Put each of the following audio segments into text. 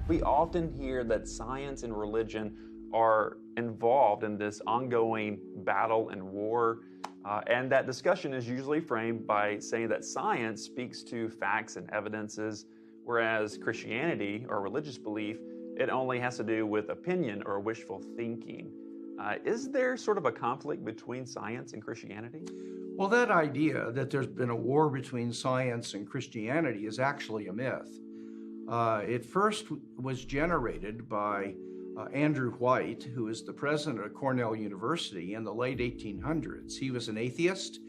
We often hear that science and religion are involved in this ongoing battle and war, and that discussion is usually framed by saying that science speaks to facts and evidences, whereas Christianity or religious belief, it only has to do with opinion or wishful thinking. Is there sort of a conflict between science and Christianity? Well, that idea that there's been a war between science and Christianity is actually a myth. It first was generated by Andrew White, who is the president of Cornell University in the late 1800s. He was an atheist,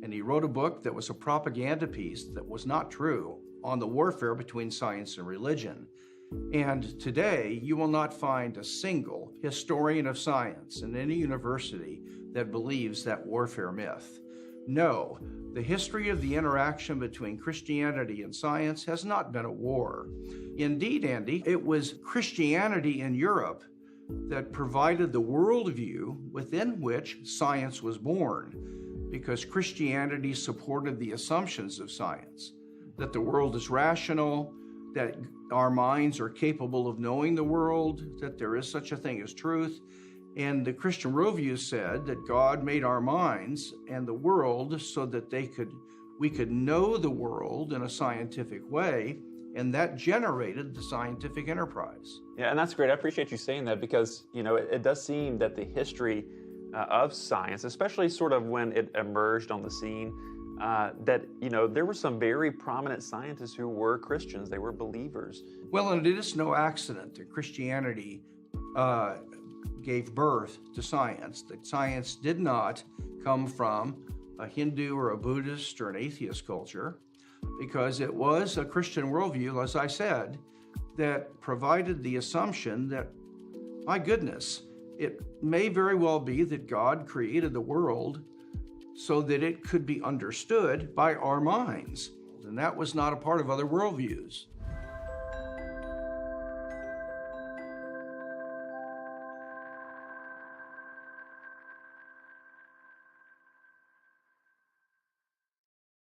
and he wrote a book that was a propaganda piece that was not true on the warfare between science and religion. And today, you will not find a single historian of science in any university that believes that warfare myth. No, the history of the interaction between Christianity and science has not been a war. Indeed, Andy, it was Christianity in Europe that provided the worldview within which science was born, because Christianity supported the assumptions of science, that the world is rational, that our minds are capable of knowing the world, that there is such a thing as truth. And the Christian worldview said that God made our minds and the world so that we could know the world in a scientific way, and that generated the scientific enterprise. Yeah, and that's great. I appreciate you saying that because, it does seem that the history of science, especially sort of when it emerged on the scene, that there were some very prominent scientists who were Christians. They were believers. Well, and it is no accident that Christianity gave birth to science, that science did not come from a Hindu or a Buddhist or an atheist culture, because it was a Christian worldview, as I said, that provided the assumption that, my goodness, it may very well be that God created the world so that it could be understood by our minds. And that was not a part of other worldviews.